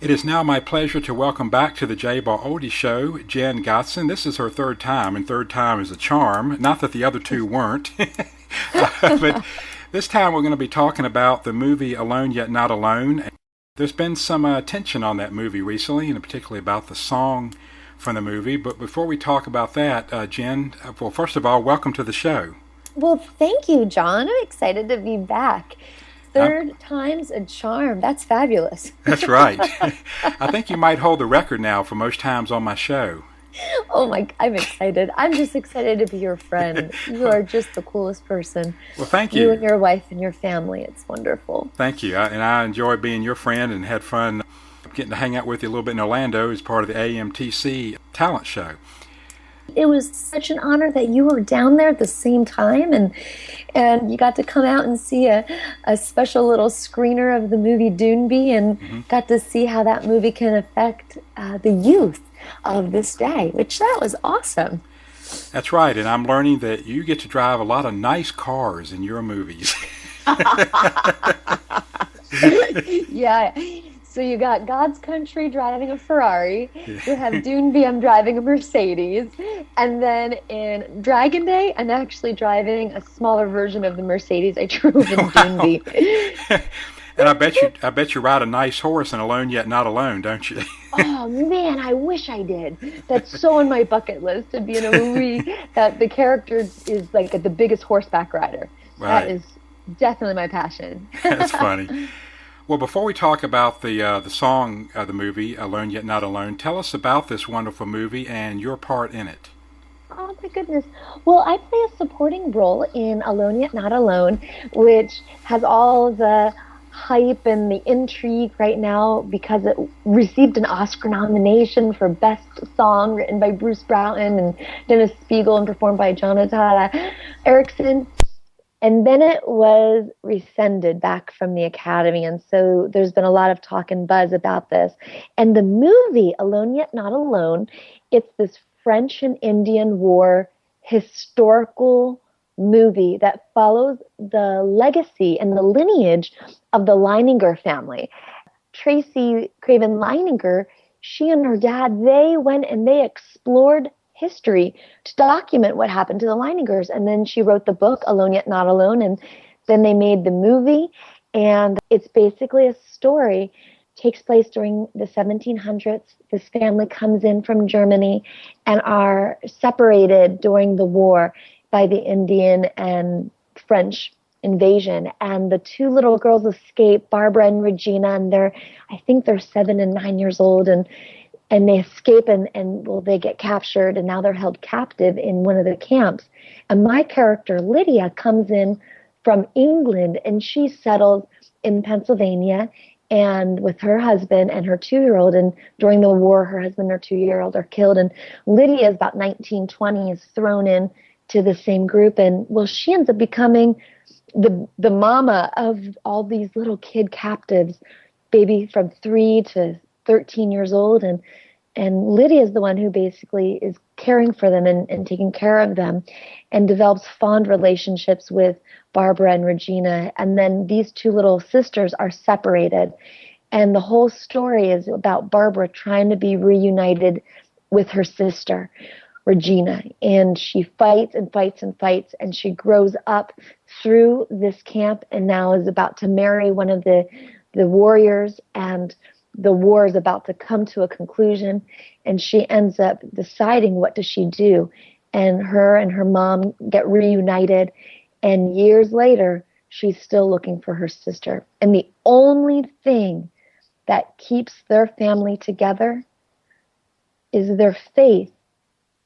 It is now my pleasure to welcome back to the J-Ball Oldie Show, Jenn Gotzon. This is her third time, and third time is a charm. Not that the other two weren't. But this time we're going to be talking about the movie Alone Yet Not Alone. There's been some attention on that movie recently, and particularly about the song from the movie. But before we talk about that, Jenn, well, first of all, welcome to the show. Well, thank you, John. I'm excited to be back. Third time's a charm. That's fabulous. That's right. I think you might hold the record now for most times on my show. Oh my, I'm excited. I'm just excited to be your friend. You are just the coolest person. Well, thank you. You and your wife and your family. It's wonderful. Thank you. And I enjoy being your friend and had fun getting to hang out with you a little bit in Orlando as part of the AMTC talent show. It was such an honor that you were down there at the same time, and you got to come out and see a special little screener of the movie Doonby, and got to see how that movie can affect the youth of this day, which that was awesome. That's right, and I'm learning that you get to drive a lot of nice cars in your movies. Yeah. So you got God's Country driving a Ferrari, you have Doonby, I'm driving a Mercedes, and then in Dragon Day, I'm actually driving a smaller version of the Mercedes I drove in Doonby. And I bet you ride a nice horse in Alone Yet Not Alone, don't you? Oh man, I wish I did. That's so on my bucket list, to be in a movie that the character is like the biggest horseback rider. Right. That is definitely my passion. That's funny. Well, before we talk about the song of the movie, Alone Yet Not Alone, tell us about this wonderful movie and your part in it. Oh my goodness. Well, I play a supporting role in Alone Yet Not Alone, which has all the hype and the intrigue right now because it received an Oscar nomination for Best Song, written by Bruce Broughton and Dennis Spiegel and performed by Jonathan Erickson. And then it was rescinded back from the Academy, and so there's been a lot of talk and buzz about this. And the movie, Alone Yet Not Alone, it's this French and Indian War historical movie that follows the legacy and the lineage of the Leininger family. Tracy Craven Leininger, she and her dad, they went and they explored history to document what happened to the Leiningers. And then she wrote the book, Alone Yet Not Alone, and then they made the movie. And it's basically a story, takes place during the 1700s. This family comes in from Germany and are separated during the war by the Indian and French invasion. And the two little girls escape, Barbara and Regina, and I think they're 7 and 9 years old, and they escape and they get captured, and now they're held captive in one of the camps. And my character, Lydia, comes in from England, and she settles in Pennsylvania and with her husband and her 2-year-old. And during the war, her husband and her 2-year-old are killed. And Lydia is about 19, 20, is thrown in to the same group. And well, she ends up becoming the mama of all these little kid captives, baby from 3 to 13 years old, and Lydia is the one who basically is caring for them and taking care of them, and develops fond relationships with Barbara and Regina. And then these two little sisters are separated, and the whole story is about Barbara trying to be reunited with her sister Regina, and she fights and fights and fights, and she grows up through this camp and now is about to marry one of the warriors, and the war is about to come to a conclusion, and she ends up deciding what does she do. And her mom get reunited, and years later, she's still looking for her sister. And the only thing that keeps their family together is their faith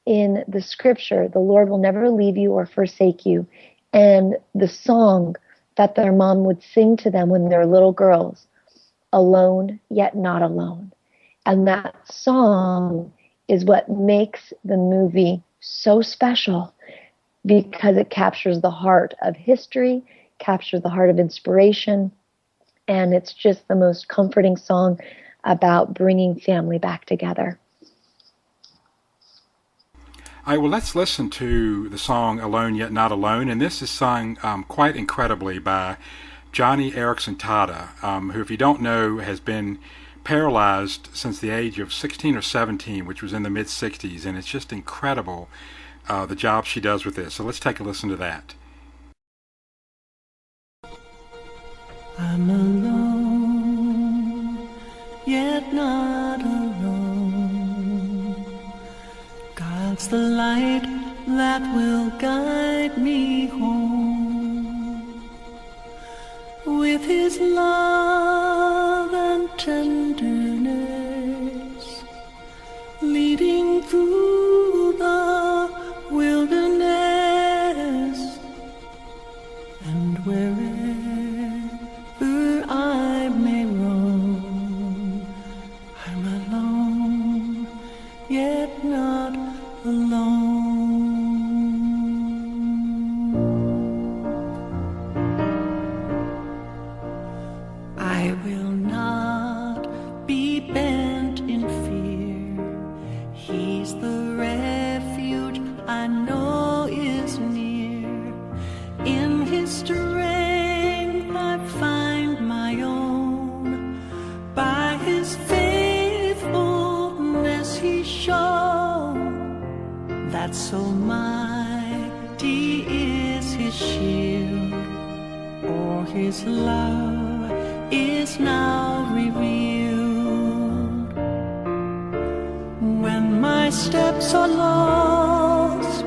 in the scripture, the Lord will never leave you or forsake you, and the song that their mom would sing to them when they were little girls, Alone Yet Not Alone. And that song is what makes the movie so special, because it captures the heart of history, captures the heart of inspiration, and it's just the most comforting song about bringing family back together. All right, well, let's listen to the song Alone Yet Not Alone, and this is sung quite incredibly by Johnny Erickson Tada, who, if you don't know, has been paralyzed since the age of 16 or 17, which was in the mid-60s, and it's just incredible the job she does with this. So let's take a listen to that. I'm alone, yet not alone. God's the light that will guide me home. With His love and tenderness, leading through the wilderness, and wherever I may roam, I'm alone, yet not alone. I will not be bent in fear. He's the refuge I know is near. In His strength I find my own. By His faithfulness He's shown. That so mighty is His shield, or His love is now revealed. When my steps are lost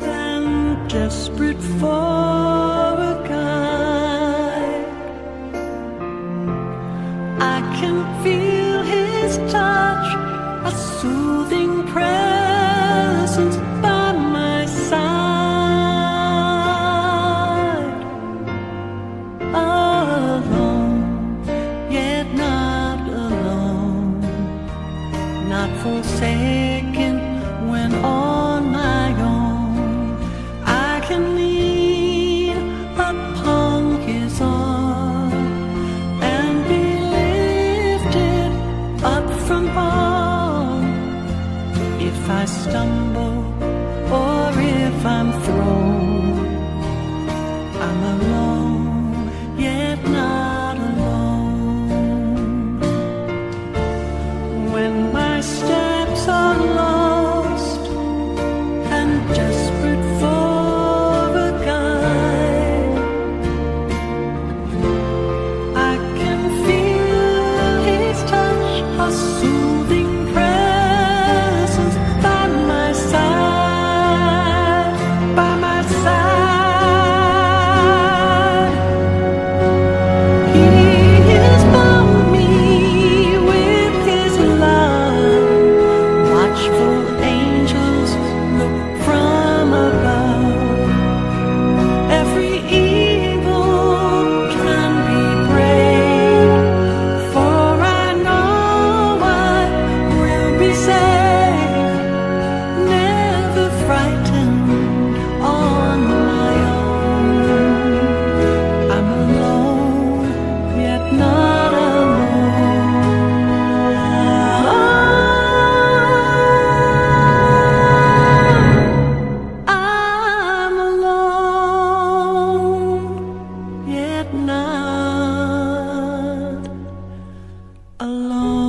and desperate for a guide, I can feel His touch, a soothing presence by my side. Alone, yet not alone, not forsaken when on my own. I can lean upon His arm and be lifted up from harm. If I stumble or if I'm thrown, I'm alone, yet not alone. When my steps are lost and desperate for a guide, I can feel His touch, a soothing presence by my side, by my side. He has bound me with His love. Watchful angels look from above. Every evil can be braved, for I know I will be safe, never frightened on my own. I'm alone, yet not alone. I'm alone, yet not alone.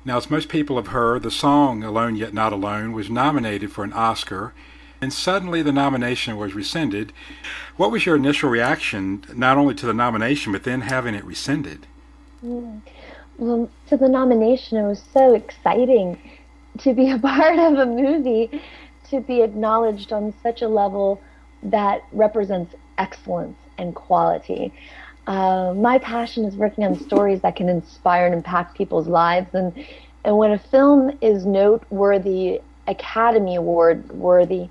Now, as most people have heard, the song Alone Yet Not Alone was nominated for an Oscar, and suddenly the nomination was rescinded. What was your initial reaction, not only to the nomination, but then having it rescinded? Well, to the nomination, it was so exciting to be a part of a movie, to be acknowledged on such a level that represents excellence and quality. My passion is working on stories that can inspire and impact people's lives, and when a film is noteworthy, Academy Award worthy,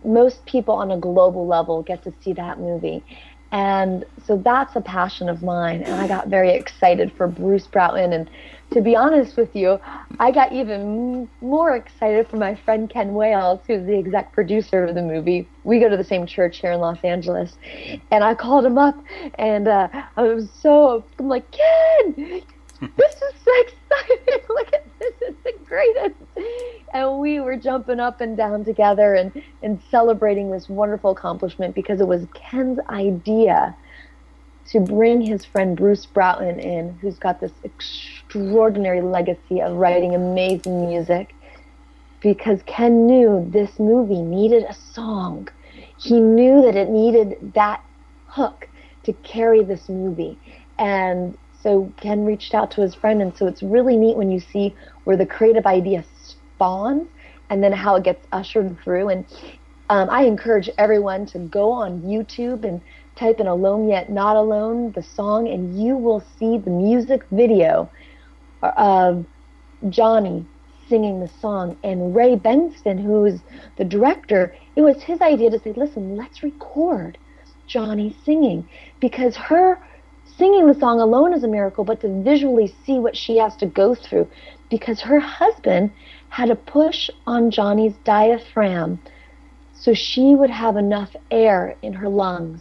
most people on a global level get to see that movie. And so that's a passion of mine. And I got very excited for Bruce Broughton. And to be honest with you, I got even more excited for my friend Ken Wales, who's the exec producer of the movie. We go to the same church here in Los Angeles. And I called him up, and I'm like, Ken, this is so exciting. Look at this. It's the greatest. And we were jumping up and down together and celebrating this wonderful accomplishment, because it was Ken's idea to bring his friend Bruce Broughton in, who's got this extraordinary legacy of writing amazing music, because Ken knew this movie needed a song. He knew that it needed that hook to carry this movie. And so Ken reached out to his friend, and so it's really neat when you see where the creative idea spawns and then how it gets ushered through. And I encourage everyone to go on YouTube and type in Alone Yet Not Alone, the song, and you will see the music video of Johnny singing the song. And Ray Benston, who is the director, it was his idea to say, listen, let's record Johnny singing, because her singing the song alone is a miracle, but to visually see what she has to go through, because her husband had to push on Johnny's diaphragm so she would have enough air in her lungs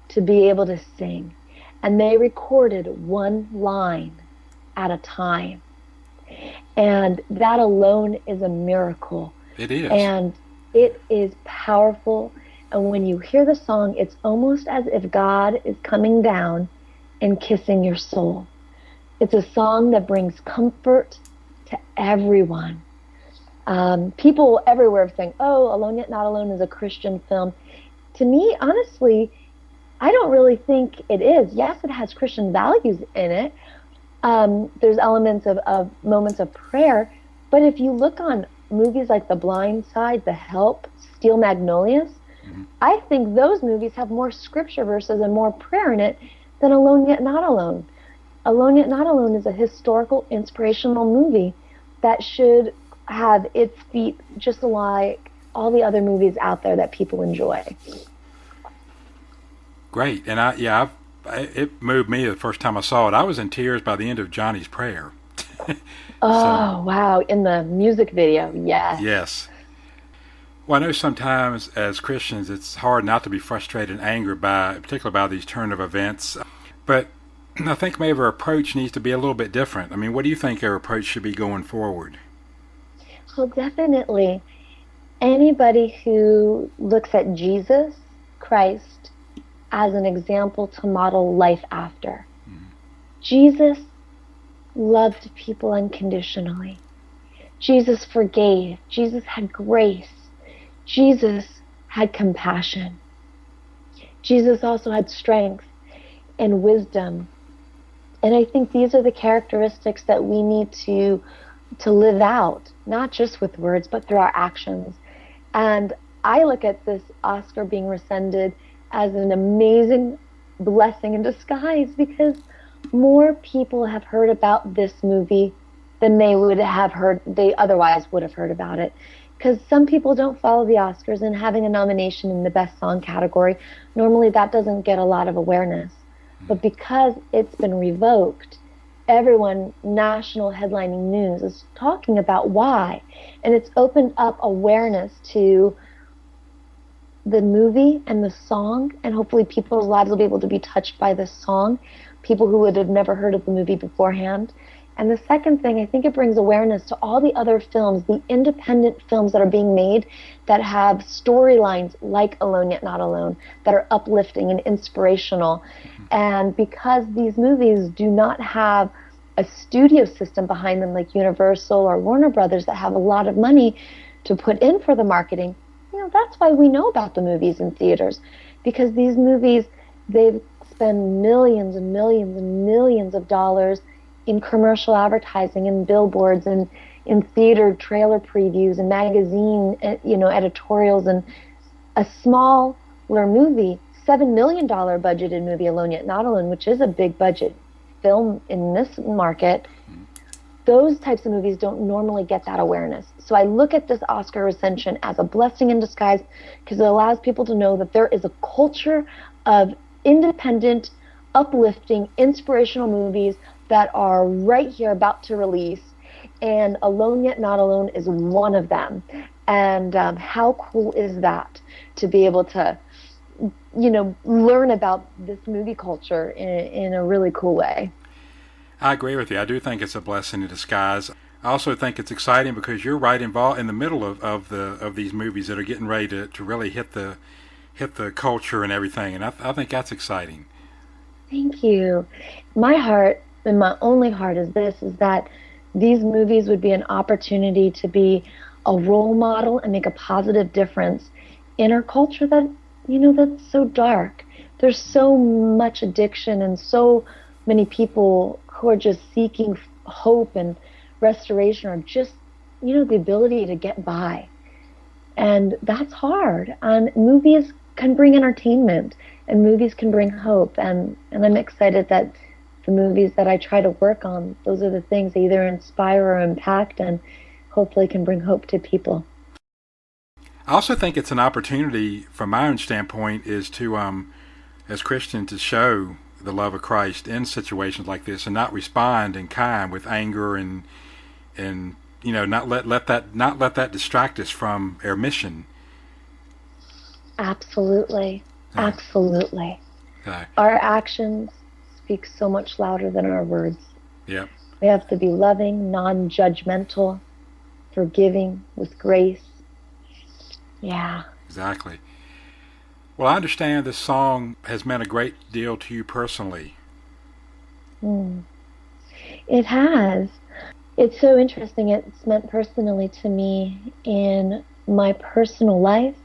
to be able to sing. And they recorded one line at a time. And that alone is a miracle. It is. And it is powerful. And when you hear the song, it's almost as if God is coming down and kissing your soul. It's a song that brings comfort to everyone. People everywhere are saying, oh, Alone Yet Not Alone is a Christian film. To me, honestly, I don't really think it is. Yes, it has Christian values in it. There's elements of moments of prayer. But if you look on movies like The Blind Side, The Help, Steel Magnolias, I think those movies have more scripture verses and more prayer in it than Alone Yet Not Alone. Alone Yet Not Alone is a historical, inspirational movie that should have its feet just like all the other movies out there that people enjoy. Great. And it moved me the first time I saw it. I was in tears by the end of Johnny's prayer. Oh, wow. In the music video, yes. Yes. Well, I know sometimes as Christians it's hard not to be frustrated and angered particularly by these turn of events. But I think maybe our approach needs to be a little bit different. I mean, what do you think our approach should be going forward? Well, definitely. Anybody who looks at Jesus Christ as an example to model life after. Jesus loved people unconditionally. Jesus forgave. Jesus had grace. Jesus had compassion. Jesus also had strength and wisdom. And I think these are the characteristics that we need to live out, not just with words, but through our actions. And I look at this Oscar being rescinded as an amazing blessing in disguise, because more people have heard about this movie than they otherwise would have heard about it. Because some people don't follow the Oscars, and having a nomination in the Best Song category, normally that doesn't get a lot of awareness. But because it's been revoked, everyone, national headlining news, is talking about why. And it's opened up awareness to the movie and the song, and hopefully people's lives will be able to be touched by this song, people who would have never heard of the movie beforehand. And the second thing, I think it brings awareness to all the other films, the independent films that are being made that have storylines like Alone Yet Not Alone, that are uplifting and inspirational. And because these movies do not have a studio system behind them like Universal or Warner Brothers that have a lot of money to put in for the marketing, that's why we know about the movies in theaters. Because these movies, they've spent millions and millions and millions of dollars in commercial advertising and billboards and in theater trailer previews and magazine, editorials. And a smaller movie, $7 million budgeted movie, Alone Yet Not Alone, which is a big budget film in this market, those types of movies don't normally get that awareness. So I look at this Oscar recension as a blessing in disguise, because it allows people to know that there is a culture of independent, uplifting, inspirational movies that are right here about to release. And Alone Yet Not Alone is one of them. And how cool is that to be able to, learn about this movie culture in a really cool way. I agree with you. I do think it's a blessing in disguise. I also think it's exciting because you're right involved in the middle of these movies that are getting ready to really hit the culture and everything, and I think that's exciting. Thank you. My heart, and my only heart, is that these movies would be an opportunity to be a role model and make a positive difference in our culture that's so dark. There's so much addiction and so many people who are just seeking hope and restoration, or just, the ability to get by. And that's hard. And movies can bring entertainment, and movies can bring hope. And I'm excited that the movies that I try to work on, those are the things that either inspire or impact and hopefully can bring hope to people. I also think it's an opportunity, from my own standpoint, is to, as Christians, to show the love of Christ in situations like this, and not respond in kind with anger and not let that distract us from our mission. Absolutely. Yeah. Absolutely. Okay. Our actions speak so much louder than our words. Yep. We have to be loving, non-judgmental, forgiving, with grace. Yeah. Exactly. Well, I understand this song has meant a great deal to you personally. It has. It's so interesting. It's meant personally to me in my personal life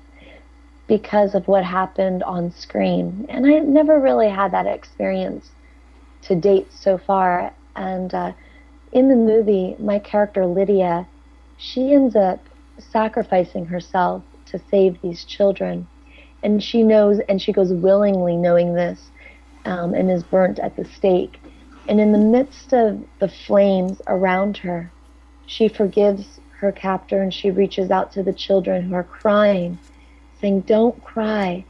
because of what happened on screen. And I never really had that experience to date so far. And in the movie, my character Lydia, she ends up sacrificing herself to save these children. And she knows, and she goes willingly knowing this, and is burnt at the stake. And in the midst of the flames around her, she forgives her captor, and she reaches out to the children who are crying, saying, "Don't cry.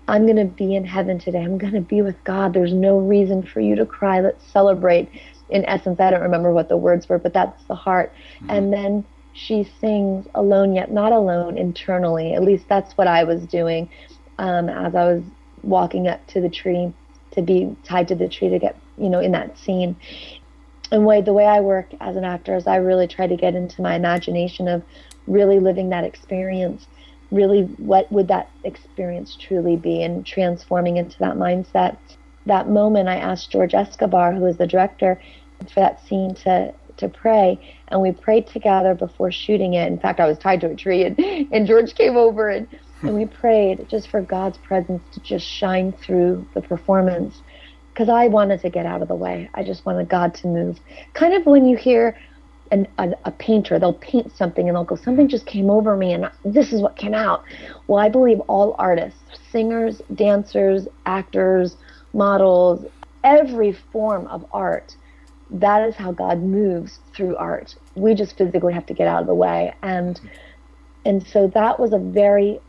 I'm going to be in heaven today. I'm going to be with God. There's no reason for you to cry. Let's celebrate." In essence, I don't remember what the words were, but that's the heart. Mm-hmm. And then she sings Alone Yet Not Alone internally. At least that's what I was doing as I was walking up to the tree, to be tied to the tree to get, in that scene. And the way I work as an actor is I really try to get into my imagination of really living that experience. Really, what would that experience truly be, and transforming into that mindset. That moment, I asked George Escobar, who is the director, for that scene to pray, and we prayed together before shooting it. In fact, I was tied to a tree, and George came over, and we prayed just for God's presence to just shine through the performance, because I wanted to get out of the way. I just wanted God to move. Kind of when you hear a painter, they'll paint something and they'll go, "Something just came over me and this is what came out." Well, I believe all artists, singers, dancers, actors, models, every form of art, that is how God moves through art. We just physically have to get out of the way. And so that was a very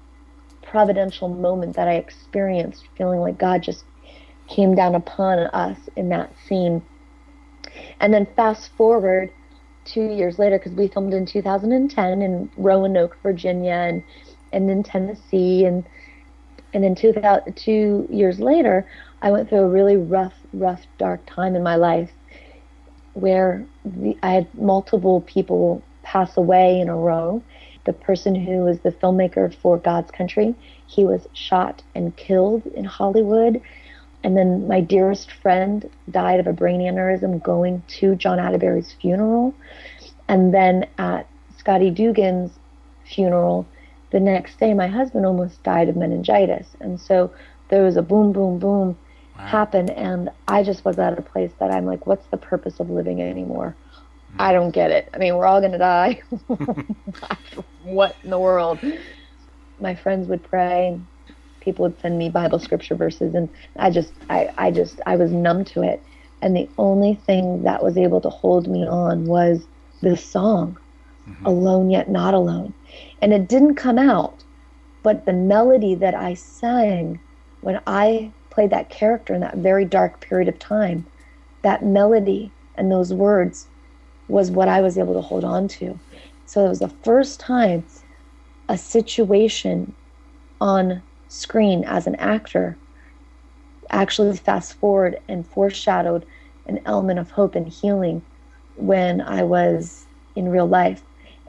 providential moment that I experienced, feeling like God just came down upon us in that scene. And then fast forward 2 years later, because we filmed in 2010 in Roanoke, Virginia, and in Tennessee, and then 2 years later, I went through a really rough, dark time in my life, where I had multiple people pass away in a row. The person who was the filmmaker for God's Country, he was shot and killed in Hollywood. And then my dearest friend died of a brain aneurysm going to John Atterbury's funeral. And then at Scotty Dugan's funeral, the next day, my husband almost died of meningitis. And so there was a boom, boom, boom happen. And I just was at a place that I'm like, what's the purpose of living anymore? I don't get it. I mean, we're all going to die. What in the world? My friends would pray. People would send me Bible scripture verses, and I was numb to it. And the only thing that was able to hold me on was this song, Alone Yet Not Alone. And it didn't come out, but the melody that I sang when I played that character in that very dark period of time, that melody and those words was what I was able to hold on to. So it was the first time a situation on screen as an actor actually fast forward and foreshadowed an element of hope and healing when I was in real life.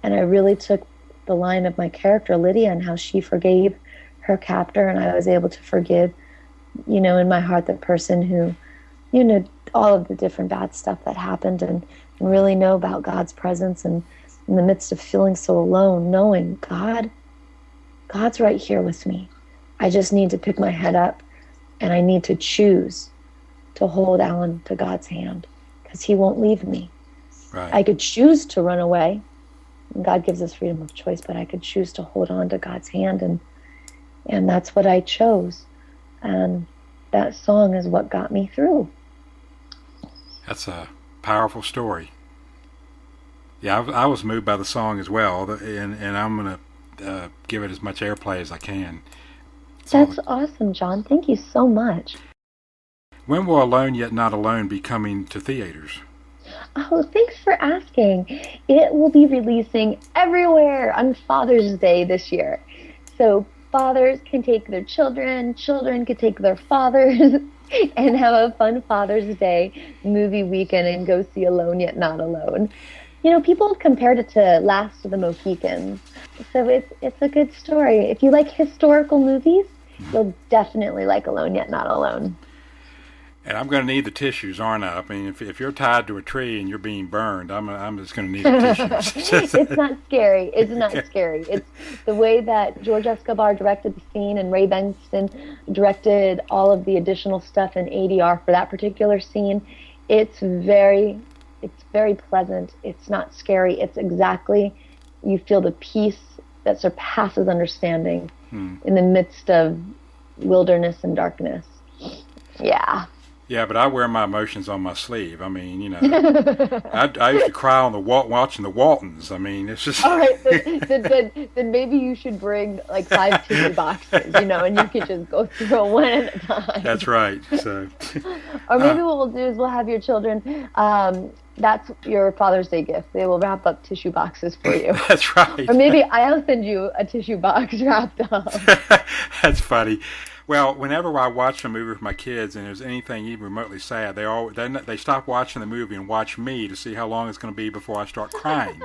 And I really took the line of my character, Lydia, and how she forgave her captor, and I was able to forgive, in my heart, the person who, all of the different bad stuff that happened, and really know about God's presence, and in the midst of feeling so alone, knowing God's right here with me. I just need to pick my head up, and I need to choose to hold Alan to God's hand, because he won't leave me. Right. I could choose to run away, and God gives us freedom of choice, but I could choose to hold on to God's hand, and that's what I chose. And that song is what got me through. That's a powerful story. Yeah, I was moved by the song as well, and I'm going to give it as much airplay as I can. That's awesome, John. Thank you so much. When will Alone Yet Not Alone be coming to theaters? Oh, thanks for asking. It will be releasing everywhere on Father's Day this year. So fathers can take their children, children can take their fathers, and have a fun Father's Day movie weekend and go see Alone Yet Not Alone. People have compared it to Last of the Mohicans. So it's a good story. If you like historical movies, you'll definitely like Alone Yet Not Alone. And I'm going to need the tissues, aren't I? I mean, if you're tied to a tree and you're being burned, I'm just going to need the tissues. It's not scary. It's not scary. It's the way that George Escobar directed the scene and Ray Benston directed all of the additional stuff in ADR for that particular scene. It's very pleasant. It's not scary. It's exactly, you feel the peace that surpasses understanding in the midst of wilderness and darkness. Yeah. Yeah, but I wear my emotions on my sleeve. I mean, I used to cry on watching the Waltons. I mean, it's just... All right, then maybe you should bring like 5 tissue boxes, and you could just go through one at a time. That's right. So, or maybe what we'll do is we'll have your children, that's your Father's Day gift. They will wrap up tissue boxes for you. That's right. Or maybe I'll send you a tissue box wrapped up. That's funny. Well, whenever I watch a movie with my kids and there's anything even remotely sad, they stop watching the movie and watch me to see how long it's going to be before I start crying.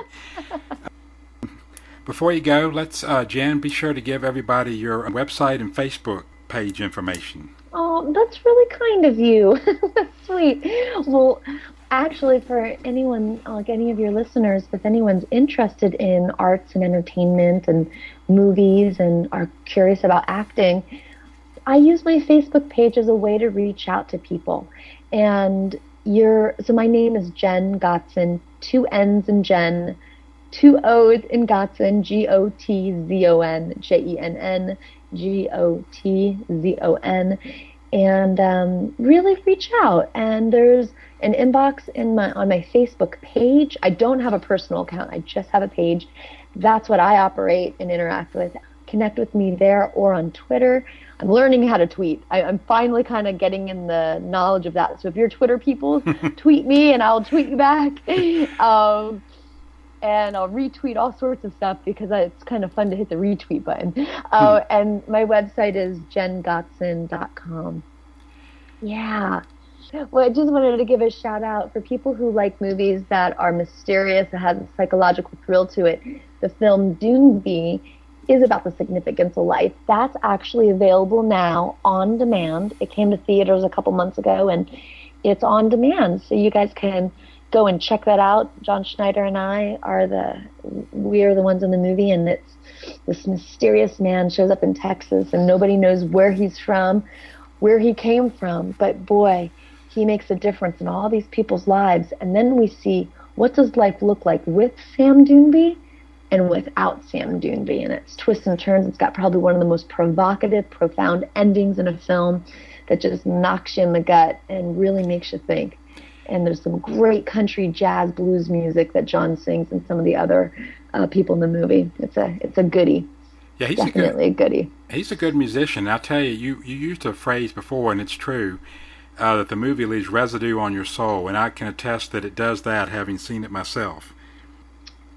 Before you go, let's, Jen, be sure to give everybody your website and Facebook page information. Oh, that's really kind of you. That's sweet. Well, actually, for anyone, like any of your listeners, if anyone's interested in arts and entertainment and movies and are curious about acting, I use my Facebook page as a way to reach out to people. And so my name is Jenn Gotzon, 2 N's in Jen, 2 O's in Gotzon, Gotzon, Gotzon. And really reach out. And there's an inbox on my Facebook page. I don't have a personal account. I just have a page. That's what I operate and interact with. Connect with me there or on Twitter. I'm learning how to tweet. I'm finally kind of getting in the knowledge of that. So if you're Twitter people, tweet me and I'll tweet you back. And I'll retweet all sorts of stuff because it's kind of fun to hit the retweet button. And my website is jengotzon.com. Yeah. Well, I just wanted to give a shout out for people who like movies that are mysterious, that has a psychological thrill to it. The film Doonby is about the significance of life. That's actually available now on demand. It came to theaters a couple months ago, and it's on demand, so you guys can go and check that out. John Schneider and I we are the ones in the movie, and it's this mysterious man shows up in Texas, and nobody knows where he's from, where he came from, but boy, he makes a difference in all these people's lives. And then we see, what does life look like with Sam Doonby and without Sam Doonby, and its twists and turns. It's got probably one of the most provocative, profound endings in a film that just knocks you in the gut and really makes you think. And there's some great country, jazz, blues music that John sings and some of the other people in the movie. It's a goodie. Yeah, definitely a goodie. He's a good musician. I'll tell you, you used a phrase before, and it's true, that the movie leaves residue on your soul, and I can attest that it does that, having seen it myself.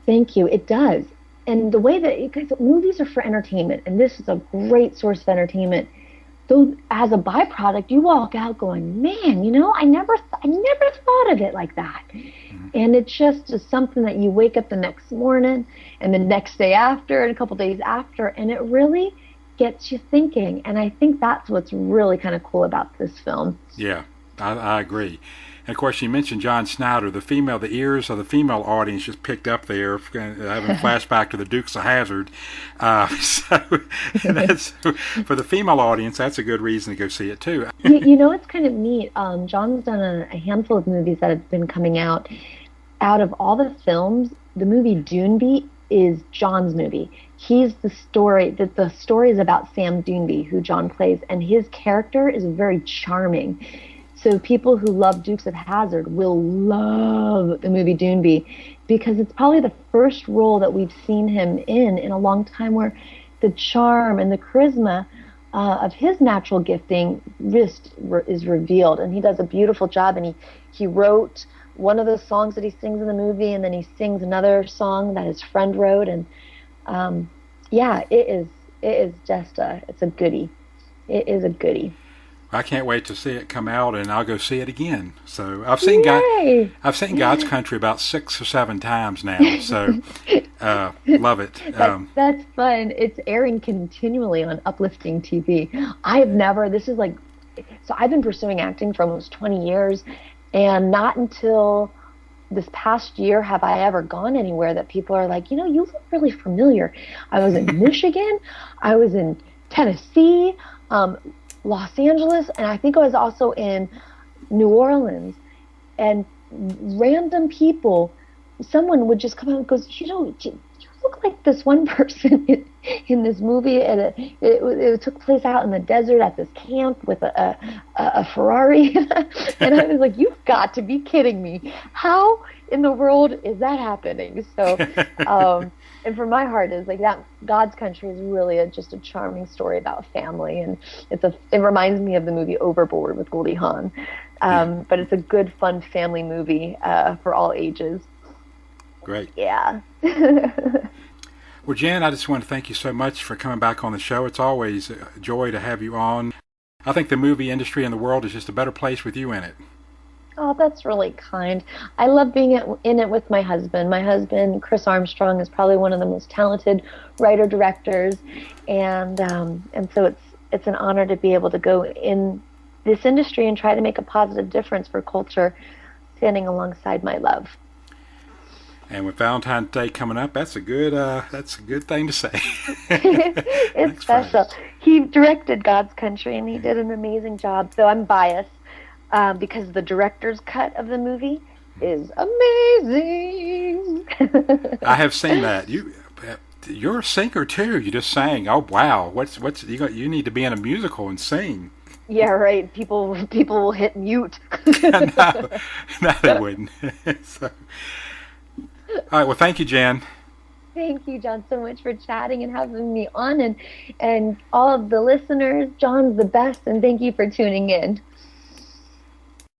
Thank you. It does. And the way that, because movies are for entertainment, and this is a great source of entertainment. So as a byproduct, you walk out going, man, I never thought of it like that. Mm-hmm. And it's just something that you wake up the next morning and the next day after and a couple days after, and it really gets you thinking. And I think that's what's really kind of cool about this film. Yeah, I agree. And of course, you mentioned John Snyder. The ears of the female audience just picked up there, having a flashback to the Dukes of Hazzard. So that's, for the female audience, that's a good reason to go see it too. It's kind of neat. John's done a handful of movies that have been coming out. Out of all the films, the movie Doonby is John's movie. He's the story is about Sam Doonby, who John plays, and his character is very charming. So people who love Dukes of Hazzard will love the movie Doonby, because it's probably the first role that we've seen him in a long time where the charm and the charisma of his natural gifting is revealed. And he does a beautiful job. And he wrote one of the songs that he sings in the movie, and then he sings another song that his friend wrote. And it is just it's a goodie. It is a goodie. I can't wait to see it come out, and I'll go see it again. So I've seen God's Country about 6 or 7 times now. So love it. That's fun. It's airing continually on Uplifting TV. I've been pursuing acting for almost 20 years, and not until this past year have I ever gone anywhere that people are like, you look really familiar. I was in Michigan, I was in Tennessee, Los Angeles, and I think I was also in New Orleans. And random people, someone would just come out and goes, you look like this one person in this movie, and it took place out in the desert at this camp with a Ferrari. And I was like, you've got to be kidding me. How in the world is that happening? So and for my heart is like that. God's Country is really just a charming story about family, and it reminds me of the movie Overboard with Goldie Hawn. But it's a good, fun family movie for all ages. Great. Yeah. Well, Jen, I just want to thank you so much for coming back on the show. It's always a joy to have you on. I think the movie industry in the world is just a better place with you in it. Oh, that's really kind. I love being in it with my husband. My husband, Chris Armstrong, is probably one of the most talented writer-directors, and so it's an honor to be able to go in this industry and try to make a positive difference for culture, standing alongside my love. And with Valentine's Day coming up, that's a good thing to say. It's special. He directed God's Country, and he did an amazing job. So I'm biased because the director's cut of the movie is amazing. I have seen that. You're a singer too. You just sang. Oh wow! What's you need to be in a musical and sing. Yeah, right. People will hit mute. No, they wouldn't. So. All right. Well, thank you, Jen. Thank you, John, so much for chatting and having me on, and all of the listeners. John's the best, and thank you for tuning in.